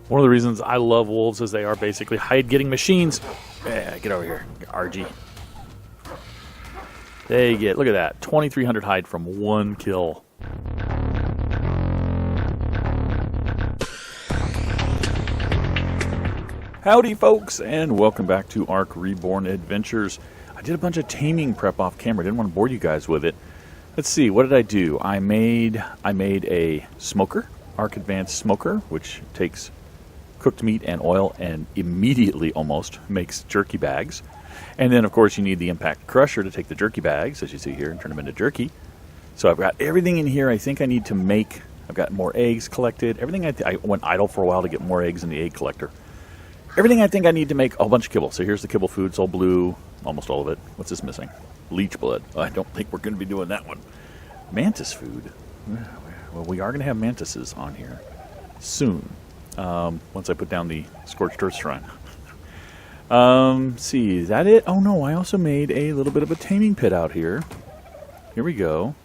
One of the reasons I love wolves is they are basically hide-getting machines. Yeah, get over here, RG. They get, look at that, 2,300 hide from one kill. Howdy, folks, and welcome back to ARK Reborn Adventures. I did a bunch of taming prep off camera. Didn't want to bore you guys with it. Let's see, what did I do? I made a smoker, ARK Advanced Smoker, which takes cooked meat and oil and immediately almost makes jerky bags. And then, of course, you need the impact crusher to take the jerky bags, as you see here, and turn them into jerky. So I've got everything in here I think I need to make. I've got more eggs collected. Everything I went idle for a while to get more eggs in the egg collector. Everything I think I need to make a bunch of kibble. So here's the kibble food. It's all blue, almost all of it. What's this missing? Leech blood. I don't think we're going to be doing that one. Mantis food. Well, we are going to have mantises on here soon. Once I put down the scorched earth shrine. See, is that it? Oh no, I also made a little bit of a taming pit out here. Here we go.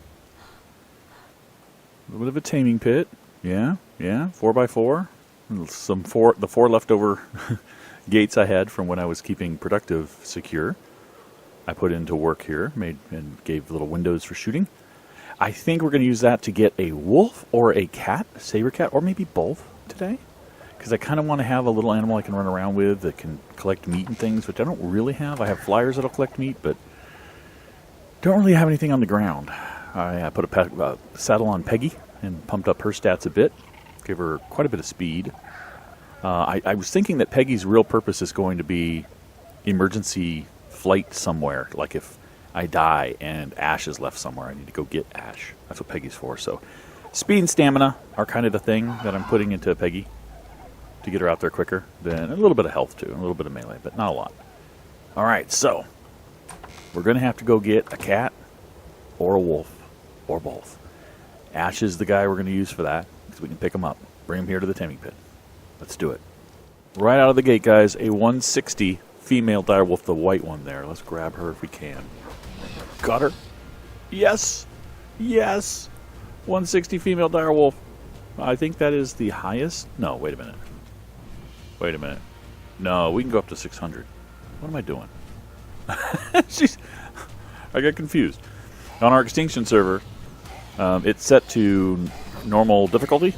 A little bit of a taming pit. Yeah, 4x4. The four leftover gates I had from when I was keeping productive secure. I put into work here, made and gave little windows for shooting. I think we're going to use that to get a wolf or a cat, a saber cat, or maybe both today. Because I kind of want to have a little animal I can run around with that can collect meat and things, which I don't really have. I have flyers that'll collect meat, but don't really have anything on the ground. I put a saddle on Peggy and pumped up her stats a bit. Gave her quite a bit of speed. I was thinking that Peggy's real purpose is going to be emergency flight somewhere. Like if I die and Ash is left somewhere, I need to go get Ash. That's what Peggy's for. So speed and stamina are kind of the thing that I'm putting into Peggy to get her out there quicker. Then a little bit of health too, a little bit of melee, but not a lot. All right, so we're going to have to go get a cat or a wolf or both. Ash is the guy we're going to use for that because we can pick him up, bring him here to the taming pit. Let's do it. Right out of the gate, guys, a 160 female direwolf, the white one there. Let's grab her if we can. Got her. Yes. 160 female direwolf. I think that is the highest. No, wait a minute. No, we can go up to 600. What am I doing? I got confused. On our extinction server, it's set to normal difficulty.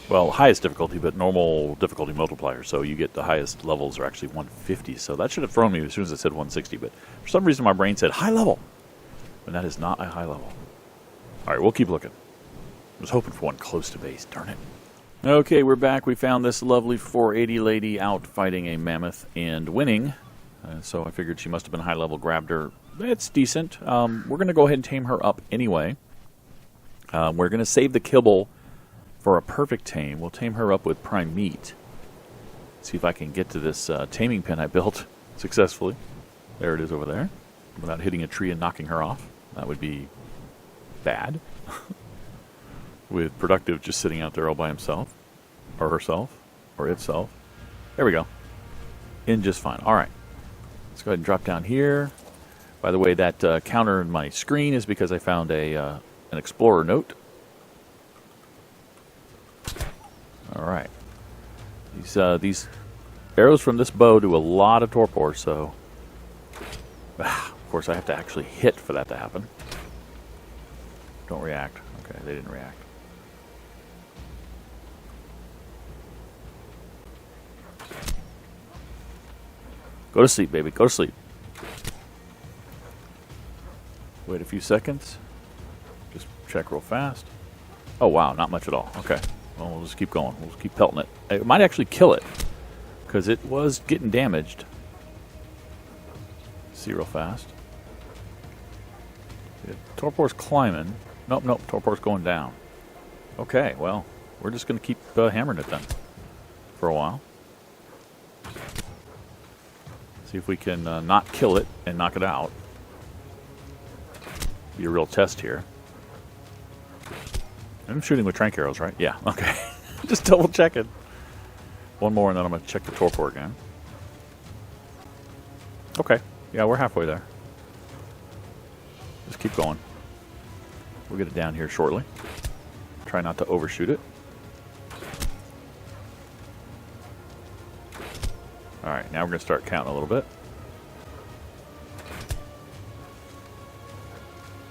Well, highest difficulty, but normal difficulty multiplier. So you get the highest levels are actually 150. So that should have thrown me as soon as I said 160. But for some reason, my brain said high level. And that is not a high level. All right, we'll keep looking. I was hoping for one close to base. Darn it. Okay, we're back. We found this lovely 480 lady out fighting a mammoth and winning. So I figured she must have been high level. Grabbed her. It's decent. We're going to go ahead and tame her up anyway. We're going to save the kibble for a perfect tame. We'll tame her up with prime meat. See if I can get to this taming pen I built successfully. There it is over there. Without hitting a tree and knocking her off. That would be bad. With productive just sitting out there all by himself. Or herself. Or itself. There we go. In just fine. Alright. Let's go ahead and drop down here. By the way, that counter in my screen is because I found an explorer note. Alright. These arrows from this bow do a lot of torpor, so of course I have to actually hit for that to happen. Don't react. Okay, they didn't react. Go to sleep, baby. Go to sleep. Wait a few seconds. Just check real fast. Oh, wow. Not much at all. Okay. Well, we'll just keep going. We'll just keep pelting it. It might actually kill it because it was getting damaged. See real fast. Yeah, torpor's climbing. Nope. Torpor's going down. Okay. Well, we're just going to keep hammering it then for a while. See if we can not kill it and knock it out. Be a real test here. I'm shooting with trank arrows, right? Yeah, okay. Just double checking. One more and then I'm going to check the torpor again. Okay. Yeah, we're halfway there. Just keep going. We'll get it down here shortly. Try not to overshoot it. Alright, now we're going to start counting a little bit.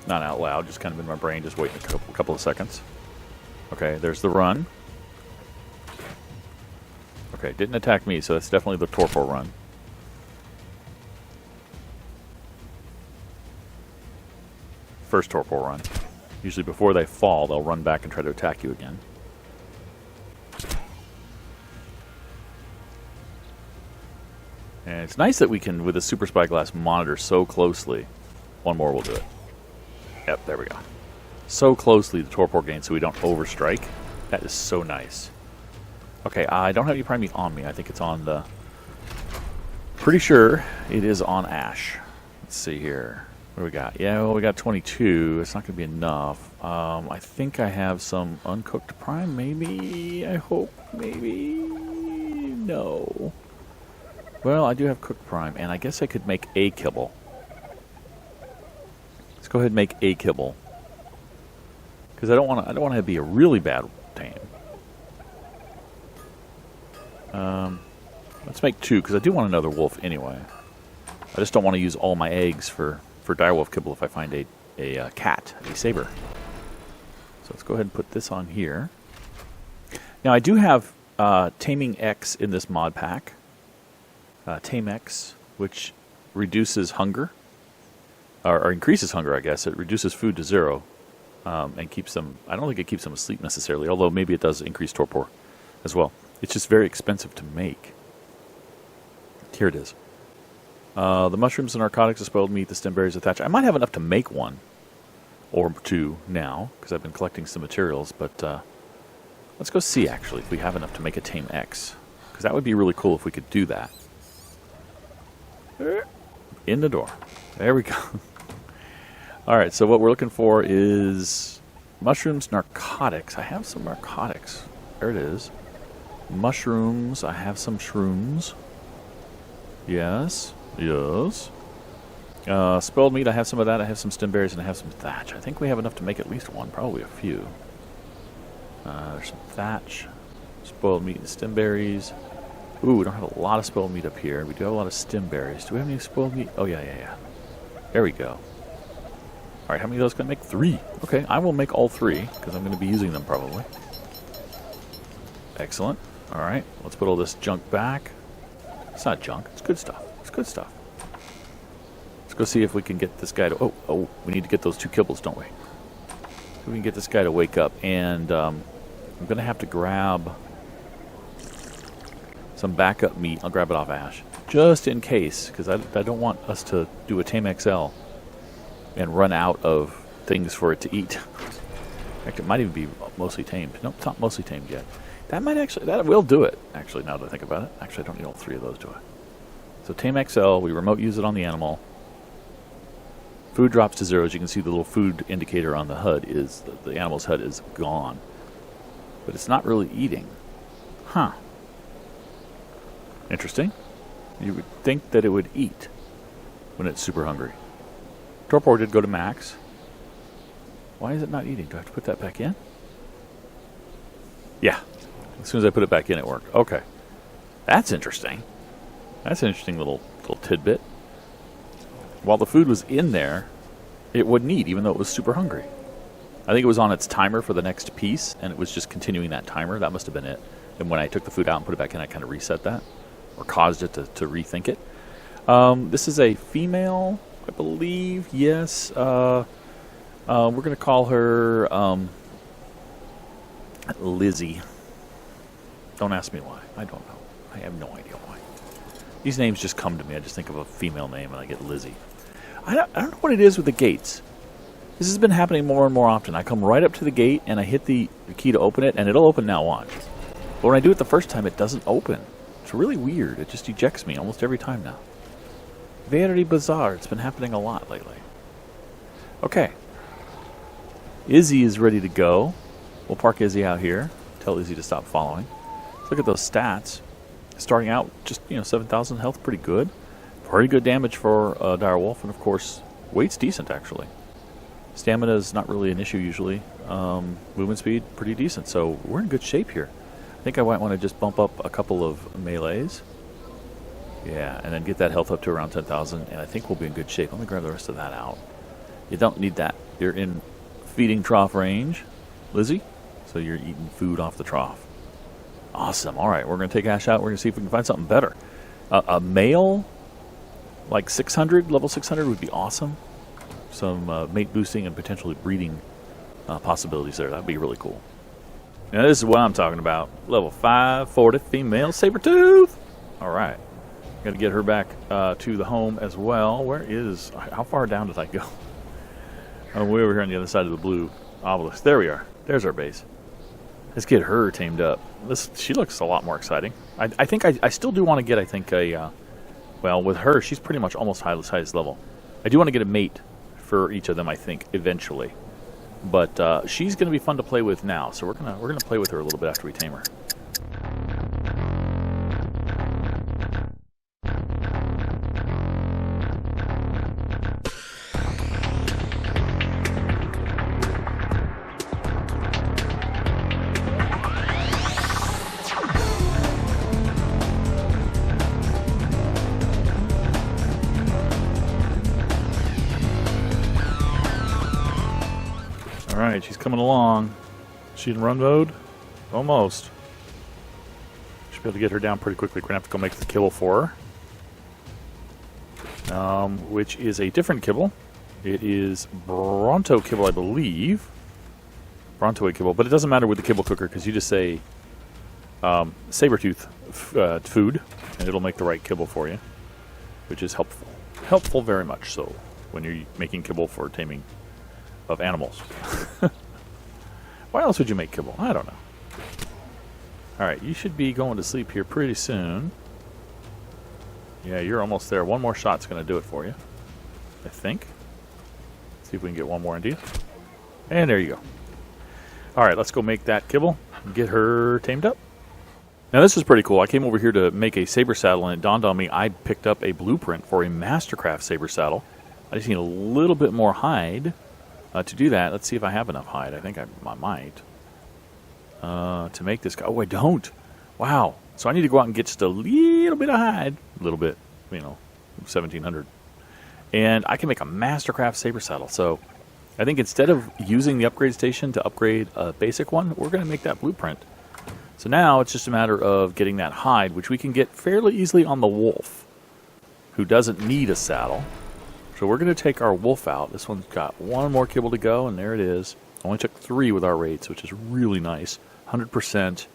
Not out loud, just kind of in my brain, just waiting a couple of seconds. Okay, there's the run. Okay, didn't attack me, so that's definitely the torpor run. First torpor run. Usually before they fall, they'll run back and try to attack you again. And it's nice that we can, with the super spyglass, monitor so closely. One more will do it. Yep, there we go. So closely the torpor gain so we don't overstrike. That is so nice. Okay, I don't have any prime meat on me. I think it's on the... Pretty sure it is on Ash. Let's see here. What do we got? Yeah, well, we got 22. It's not going to be enough. I think I have some uncooked prime, maybe? I hope, maybe? No. Well, I do have cooked prime, and I guess I could make a kibble. Let's go ahead and make a kibble. Because I don't want to have it be a really bad tame. Let's make 2, because I do want another wolf anyway. I just don't want to use all my eggs for direwolf kibble if I find a cat, a Saber. So let's go ahead and put this on here. Now I do have Taming X in this mod pack. Tame X, which reduces hunger, or increases hunger, I guess. It reduces food to 0 and keeps them... I don't think it keeps them asleep necessarily, although maybe it does increase torpor as well. It's just very expensive to make. Here it is. The mushrooms and narcotics, the spoiled meat, the stem berries, the thatch. I might have enough to make 1 or 2 now, because I've been collecting some materials, but let's go see, actually, if we have enough to make a Tame X. Because that would be really cool if we could do that. In the door. There we go. Alright, so what we're looking for is mushrooms, narcotics. I have some narcotics. There it is. Mushrooms. I have some shrooms. Yes. Yes. Spoiled meat, I have some of that. I have some stem berries and I have some thatch. I think we have enough to make at least 1, probably a few. There's some thatch, spoiled meat and stem berries. Ooh, we don't have a lot of spoiled meat up here. We do have a lot of stem berries. Do we have any spoiled meat? Oh, yeah. There we go. Alright, how many of those can I make? 3. Okay, I will make all 3, because I'm going to be using them probably. Excellent. Alright, let's put all this junk back. It's not junk. It's good stuff. It's good stuff. Let's go see if we can get this guy to... Oh, we need to get those 2 kibbles, don't we? So we can get this guy to wake up. And I'm going to have to grab some backup meat. I'll grab it off Ash. Just in case, because I don't want us to do a Tame XL and run out of things for it to eat. In fact, it might even be mostly tamed. Nope, it's not mostly tamed yet. That might actually... That will do it, actually, now that I think about it. Actually, I don't need all 3 of those, do I? So Tame XL, we remote use it on the animal. Food drops to 0. As you can see, the little food indicator on the HUD is... The animal's HUD is gone. But it's not really eating. Huh. Interesting. You would think that it would eat when it's super hungry. Torpor did go to max. Why is it not eating? Do I have to put that back in? Yeah. As soon as I put it back in, it worked. Okay. That's interesting. That's an interesting little tidbit. While the food was in there, it wouldn't eat, even though it was super hungry. I think it was on its timer for the next piece, and it was just continuing that timer. That must have been it. And when I took the food out and put it back in, I kind of reset that, or caused it to rethink it. This is a female, I believe. Yes. We're going to call her Lizzie. Don't ask me why. I don't know. I have no idea why. These names just come to me. I just think of a female name and I get Lizzie. I don't know what it is with the gates. This has been happening more and more often. I come right up to the gate and I hit the key to open it, and it'll open now, watch. But when I do it the first time, it doesn't open. It's really weird. It just ejects me almost every time now. Very bizarre. It's been happening a lot lately. Okay. Izzy is ready to go. We'll park Izzy out here. Tell Izzy to stop following. Look at those stats. Starting out, just 7,000 health, pretty good. Pretty good damage for a direwolf, and of course, weight's decent actually. Stamina is not really an issue usually. Movement speed, pretty decent. So we're in good shape here. I think I might want to just bump up a couple of melees. Yeah, and then get that health up to around 10,000, and I think we'll be in good shape. Let me grab the rest of that out. You don't need that. You're in feeding trough range, Lizzie, so you're eating food off the trough. Awesome. All right, we're going to take Ash out. We're going to see if we can find something better. A male, like 600, level 600 would be awesome. Some mate boosting and potentially breeding possibilities there. That'd be really cool. Now, this is what I'm talking about. Level 540 female saber-tooth. All right. Got to get her back to the home as well. How far down did I go? I'm way over here on the other side of the blue obelisk. There we are. There's our base. Let's get her tamed up. She looks a lot more exciting. I think I still do want to get, well, with her, she's pretty much almost highest level. I do want to get a mate for each of them, I think, eventually. But she's going to be fun to play with now, so we're gonna play with her a little bit after we tame her. Alright, she's coming along. Is she in run mode? Almost. Should be able to get her down pretty quickly. We're going to have to go make the kibble for her. Which is a different kibble. It is Bronto kibble, I believe. Brontoid kibble, but it doesn't matter with the kibble cooker because you just say saber-tooth food, and it'll make the right kibble for you, which is helpful. Helpful very much so when you're making kibble for taming of animals. Why else would you make kibble? I don't know. Alright, you should be going to sleep here pretty soon. Yeah, you're almost there. One more shot's going to do it for you, I think. See if we can get one more into you. And there you go. Alright, let's go make that kibble and get her tamed up. Now this is pretty cool. I came over here to make a saber saddle, and it dawned on me I picked up a blueprint for a Mastercraft saber saddle. I just need a little bit more hide to do that. Let's see if I have enough hide. I think I might. To make this guy. Oh, I don't. Wow. So I need to go out and get just a little bit of hide. A little bit. 1,700. And I can make a Mastercraft saber saddle. So I think instead of using the upgrade station to upgrade a basic one, we're going to make that blueprint. So now it's just a matter of getting that hide, which we can get fairly easily on the wolf, who doesn't need a saddle. So we're going to take our wolf out. This one's got one more kibble to go, and there it is. Only took 3 with our rates, which is really nice. 100%.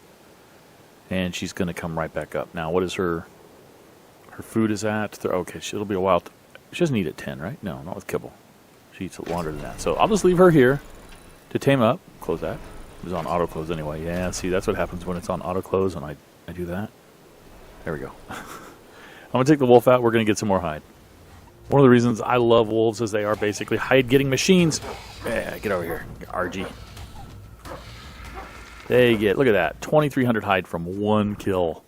And she's going to come right back up. Now, what is her food is at? Okay, it'll be a while. She doesn't eat at 10, right? No, not with kibble. She eats longer than that. So I'll just leave her here to tame up. Close that. It was on auto close anyway. Yeah, see, that's what happens when it's on auto close, and I do that. There we go. I'm going to take the wolf out. We're going to get some more hide. One of the reasons I love wolves is they are basically hide-getting machines. Yeah, get over here, RG. They get, look at that, 2,300 hide from one kill.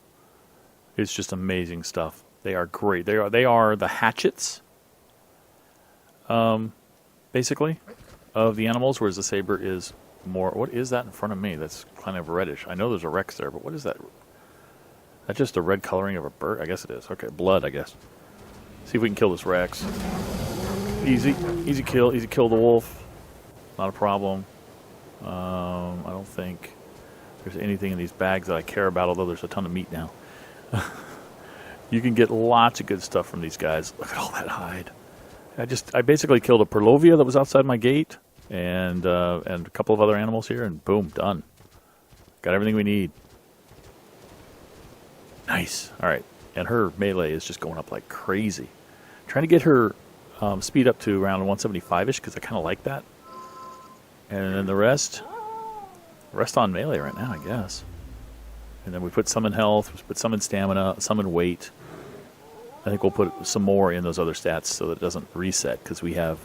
It's just amazing stuff. They are great. They are the hatchets, basically, of the animals, whereas the saber is more. What is that in front of me? That's kind of reddish. I know there's a Rex there, but what is that? That's just a red coloring of a bird? I guess it is. Okay, blood, I guess. See if we can kill this Rex. Easy kill the wolf. Not a problem. I don't think there's anything in these bags that I care about, although there's a ton of meat now. You can get lots of good stuff from these guys. Look at all that hide. I basically killed a Perlovia that was outside my gate, and a couple of other animals here, and boom, done. Got everything we need. Nice. All right, and her melee is just going up like crazy. Trying to get her speed up to around 175-ish because I kind of like that. And then the rest on melee right now, I guess. And then we put some in health, we put some in stamina, some in weight. I think we'll put some more in those other stats so that it doesn't reset, because we have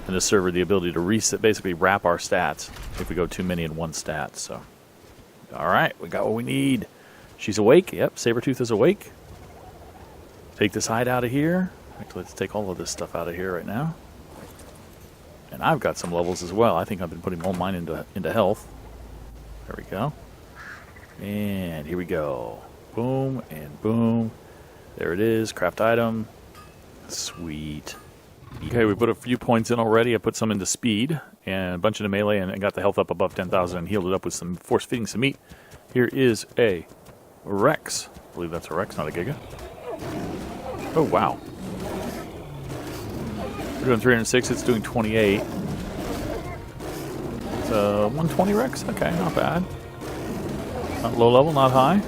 in the server the ability to reset, basically wrap our stats if we go too many in one stat. So, all right, we got what we need. She's awake. Yep, Sabertooth is awake. Take this hide out of here. Actually, let's take all of this stuff out of here right now. And I've got some levels as well. I think I've been putting all mine into health. There we go. And here we go. Boom and boom. There it is, craft item. Sweet. Okay, we put a few points in already. I put some into speed and a bunch into melee and got the health up above 10,000 and healed it up with some force-feeding some meat. Here is a Rex. I believe that's a Rex, not a Giga. Oh, wow. We're doing 306, it's doing 28. It's a 120 Rex? Okay, not bad. Not low level, not high.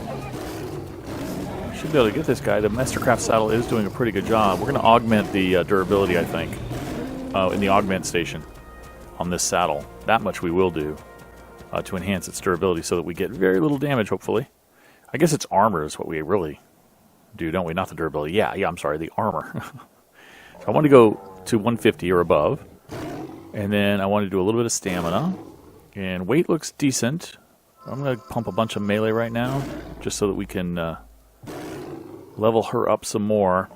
Should be able to get this guy. The Mastercraft saddle is doing a pretty good job. We're going to augment the durability, I think, in the augment station on this saddle. That much we will do to enhance its durability so that we get very little damage, hopefully. I guess it's armor is what we really do, don't we? Not the durability. Yeah, I'm sorry, the armor. So I want to go to 150 or above. And then I want to do a little bit of stamina. And weight looks decent. I'm going to pump a bunch of melee right now just so that we can level her up some more.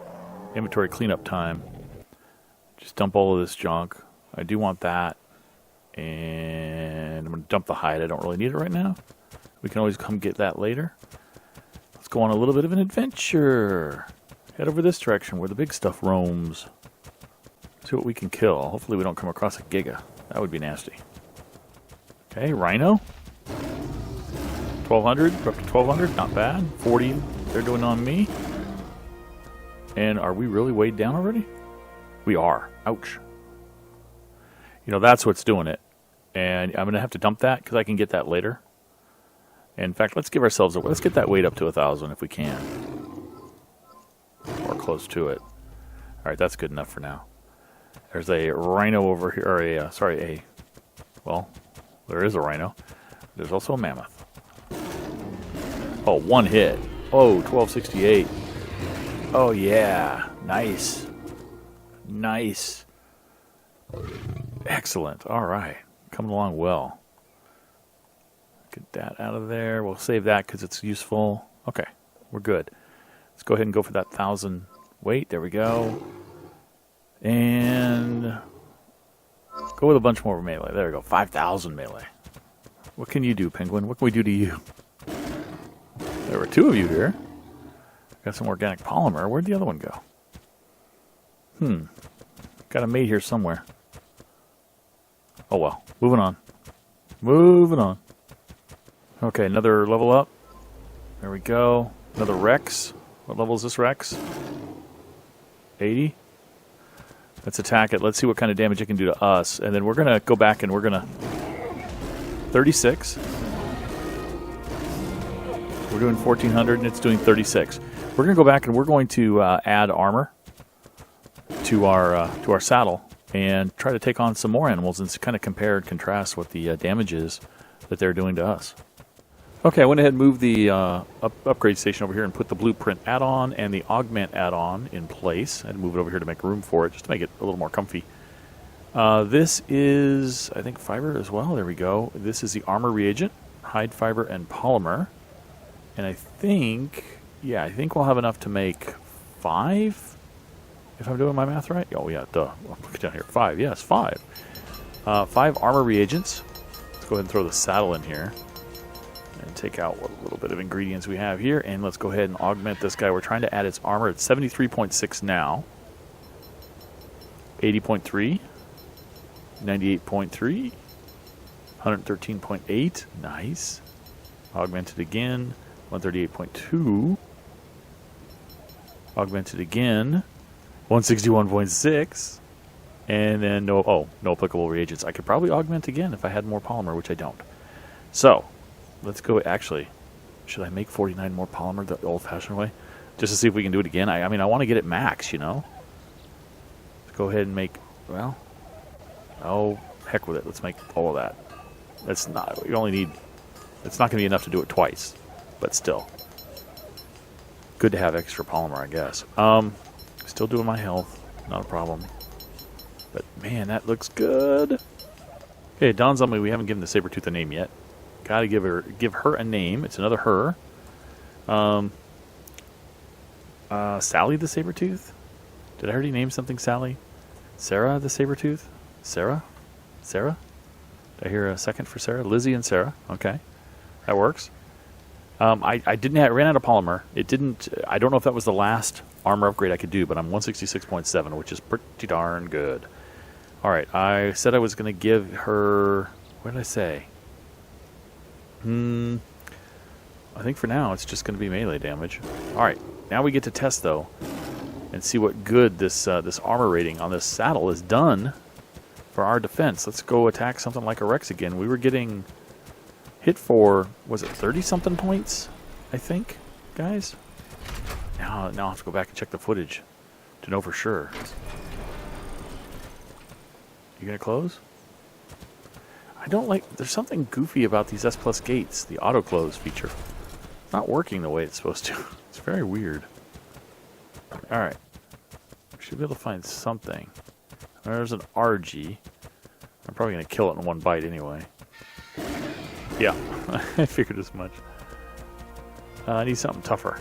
Inventory cleanup time. Just dump all of this junk. I do want that. And I'm going to dump the hide. I don't really need it right now. We can always come get that later. Let's go on a little bit of an adventure. Head over this direction where the big stuff roams. See what we can kill. Hopefully we don't come across a Giga. That would be nasty. Okay, Rhino. 1,200. We're up to 1,200. Not bad. 40 they're doing on me. And are we really weighed down already? We are. Ouch. You know, that's what's doing it. And I'm going to have to dump that because I can get that later. And in fact, let's give ourselves let's get that weight up to 1,000 if we can. Or close to it. All right, that's good enough for now. There's a rhino over here, or well, there is a rhino. There's also a mammoth. Oh, one hit. Oh, 1268. Oh, yeah. Nice. Nice. Excellent. All right. Coming along well. Get that out of there. We'll save that because it's useful. Okay. We're good. Let's go ahead and go for that 1,000 weight. There we go. And go with a bunch more melee. There we go. 5,000 melee. What can you do, Penguin? What can we do to you? There were two of you here. Got some organic polymer. Where'd the other one go? Got a mate here somewhere. Oh well. Moving on. Moving on. Okay, another level up. There we go. Another Rex. What level is this Rex? 80. Let's attack it. Let's see what kind of damage it can do to us. And then we're going to go back and we're going to... 36. We're doing 1,400 and it's doing 36. We're going to go back and we're going to add armor to our saddle and try to take on some more animals and kind of compare and contrast what the damage is that they're doing to us. Okay, I went ahead and moved the upgrade station over here and put the blueprint add-on and the augment add-on in place. I had to move it over here to make room for it, just to make it a little more comfy. This is, I think, fiber as well. There we go. This is the armor reagent, hide fiber, and polymer. And I think, yeah, I think we'll have enough to make 5, if I'm doing my math right. Oh, yeah, duh. I'll put it down here. 5, yes, 5. 5 armor reagents. Let's go ahead and throw the saddle in here. And take out what little bit of ingredients we have here. And let's go ahead and augment this guy. We're trying to add its armor. It's 73.6 now. 80.3. 98.3. 113.8. Nice. Augmented again. 138.2. Augmented again. 161.6. And then no applicable reagents. I could probably augment again if I had more polymer, which I don't. So, let's go. Actually, should I make 49 more polymer the old-fashioned way? Just to see if we can do it again. I mean, I want to get it max, you know? Let's go ahead and make, well, oh, heck with it. Let's make all of that. That's not, you only need, it's not going to be enough to do it twice. But still. Good to have extra polymer, I guess. Still doing my health. Not a problem. But, man, that looks good. Okay, it dawns on me we haven't given the Sabertooth a name yet. Gotta give her a name. It's another her. Sally the Sabertooth? Did I already name something Sally? Sarah the Sabertooth? Sarah? Sarah? Did I hear a second for Sarah? Lizzie and Sarah. Okay. That works. I ran out of polymer. It didn't. I don't know if that was the last armor upgrade I could do, but I'm 166.7, which is pretty darn good. All right, I said I was going to give her. What did I say? I think for now it's just going to be melee damage. All right, now we get to test though, and see what good this this armor rating on this saddle has done for our defense. Let's go attack something like a Rex again. We were getting hit for, was it 30-something points, I think, guys? Now I'll have to go back and check the footage to know for sure. You gonna close? I don't like, there's something goofy about these S Plus gates, the auto close feature. It's not working the way it's supposed to. It's very weird. Alright. We should be able to find something. There's an RG. I'm probably gonna kill it in one bite anyway. Yeah, I figured as much. I need something tougher.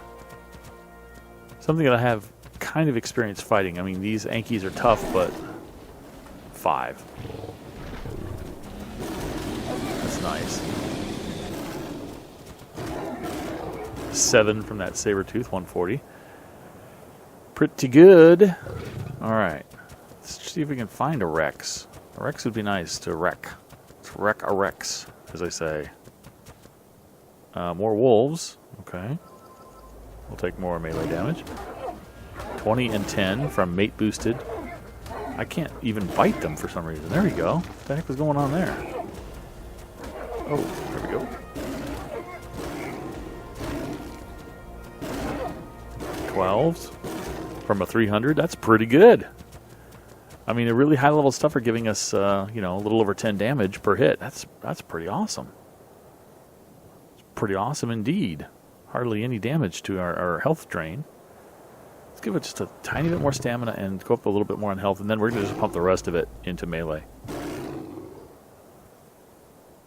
Something that I have kind of experience fighting. I mean, these Ankies are tough, but 5. That's nice. 7 from that Saber Tooth, 140. Pretty good. Alright. Let's see if we can find a Rex. A Rex would be nice to wreck. Let's wreck a Rex, as I say. More wolves. Okay. We'll take more melee damage. 20 and 10 from mate boosted. I can't even bite them for some reason. There we go. What the heck was going on there? Oh, there we go. 12s from a 300. That's pretty good. I mean, the really high level stuff are giving us, you know, a little over 10 damage per hit. That's pretty awesome. It's pretty awesome indeed. Hardly any damage to our health drain. Let's give it just a tiny bit more stamina and go up a little bit more on health, and then we're going to just pump the rest of it into melee.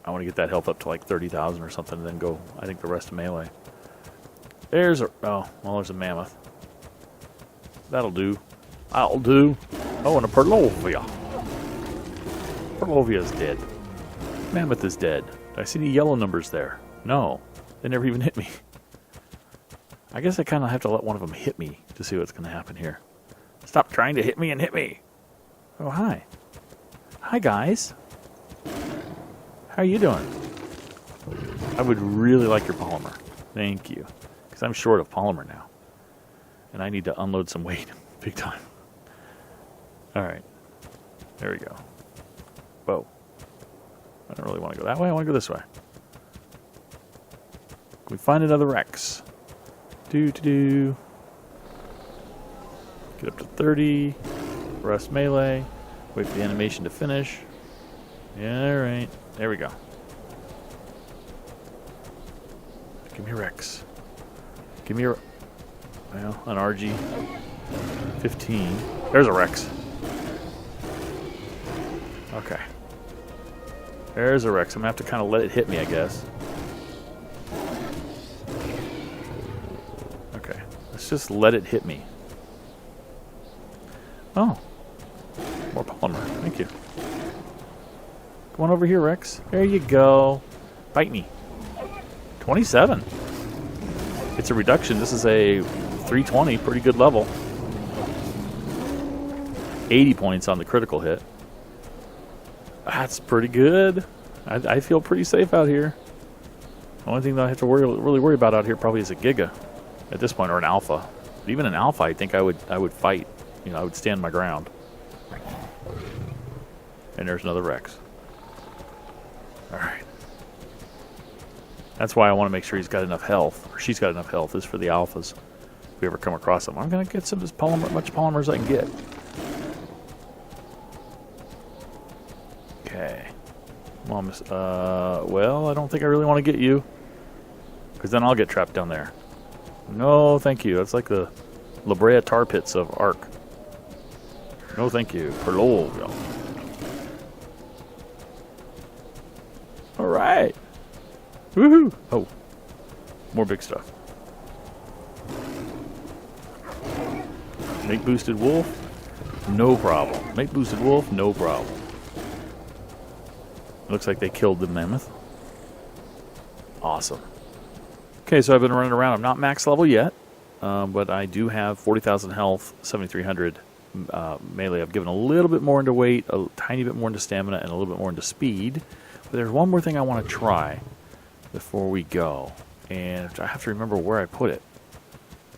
I want to get that health up to like 30,000 or something, and then go, I think, the rest of melee. There's a, oh, well, there's a mammoth. That'll do. That'll do. Oh, and a Perlovia. Perlovia is dead. Mammoth is dead. Did I see any yellow numbers there? No. They never even hit me. I guess I kind of have to let one of them hit me to see what's going to happen here. Stop trying to hit me and hit me. Oh, hi. Hi, guys. How are you doing? I would really like your polymer. Thank you. Because I'm short of polymer now. And I need to unload some weight. Big time. Alright. There we go. Whoa. I don't really want to go that way. I want to go this way. Can we find another Rex? Do. Get up to 30. Rest melee. Wait for the animation to finish. Yeah, alright. There we go. Give me a Rex. Give me a... Well, an RG. 15. There's a Rex. Okay. There's a Rex. I'm going to have to kind of let it hit me, I guess. Okay. Let's just let it hit me. Oh. More polymer. Thank you. Come on over here, Rex. There you go. Bite me. 27. It's a reduction. This is a 320. Pretty good level. 80 points on the critical hit. That's pretty good. I feel pretty safe out here. The only thing that I have to really worry about out here probably is a Giga at this point, or an Alpha. But even an Alpha, I think I would fight. You know, I would stand my ground. And there's another Rex. All right. That's why I want to make sure he's got enough health, or she's got enough health. Is for the Alphas. If we ever come across them, I'm gonna get some of this polymer, much polymer as I can get. Okay. Come on, well, I don't think I really want to get you, because then I'll get trapped down there. No, thank you. That's like the La Brea tar pits of ARK. No, thank you. Perlovia. All right. Woohoo! Oh, more big stuff. Mate boosted wolf, no problem. Mate boosted wolf, no problem. Looks like they killed the mammoth. Awesome. Okay, so I've been running around. I'm not max level yet, but I do have 40,000 health, 7,300 melee. I've given a little bit more into weight, a tiny bit more into stamina, and a little bit more into speed. But there's one more thing I want to try before we go, and I have to remember where I put it.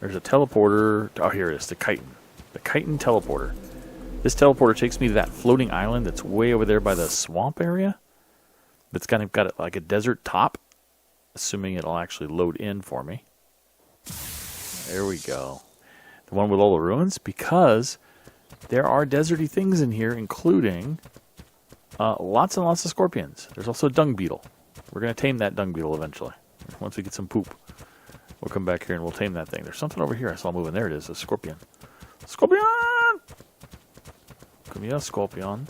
There's a teleporter. Oh, here it is, the chitin. The chitin teleporter. This teleporter takes me to that floating island that's way over there by the swamp area. That's kind of got like a desert top. Assuming it'll actually load in for me. There we go. The one with all the ruins, because there are deserty things in here, including lots and lots of scorpions. There's also a dung beetle. We're going to tame that dung beetle eventually. Once we get some poop, we'll come back here and we'll tame that thing. There's something over here I saw moving. There it is, a scorpion. Scorpion! Come here, scorpion.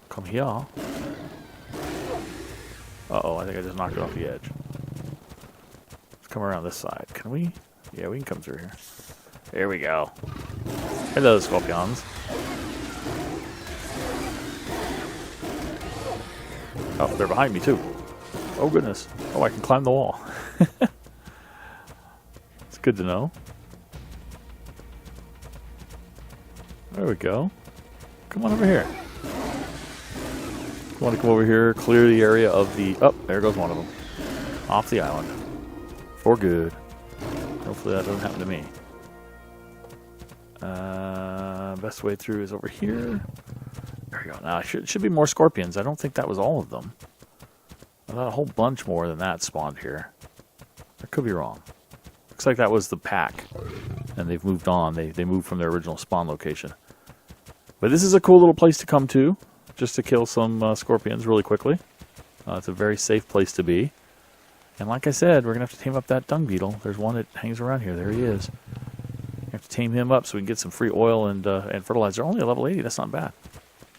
Come here. Uh-oh, I think I just knocked it off the edge. Come around this side. Can we? Yeah, we can come through here. There we go. Hello, scorpions. Oh, they're behind me, too. Oh, goodness. Oh, I can climb the wall. It's good to know. There we go. Come on over here. You want to come over here, clear the area of the... Oh, there goes one of them. Off the island. For good. Hopefully that doesn't happen to me. Best way through is over here. There we go. Now, should be more scorpions. I don't think that was all of them. I thought a whole bunch more than that spawned here. I could be wrong. Looks like that was the pack. And they've moved on. They moved from their original spawn location. But this is a cool little place to come to. Just to kill some scorpions really quickly. It's a very safe place to be. And like I said, we're going to have to tame up that dung beetle. There's one that hangs around here. There he is. We have to tame him up so we can get some free oil and fertilizer. Only a level 80. That's not bad.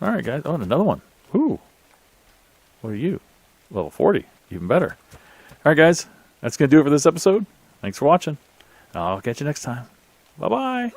All right, guys. Oh, and another one. Ooh. What are you? Level 40. Even better. All right, guys. That's going to do it for this episode. Thanks for watching. I'll catch you next time. Bye-bye.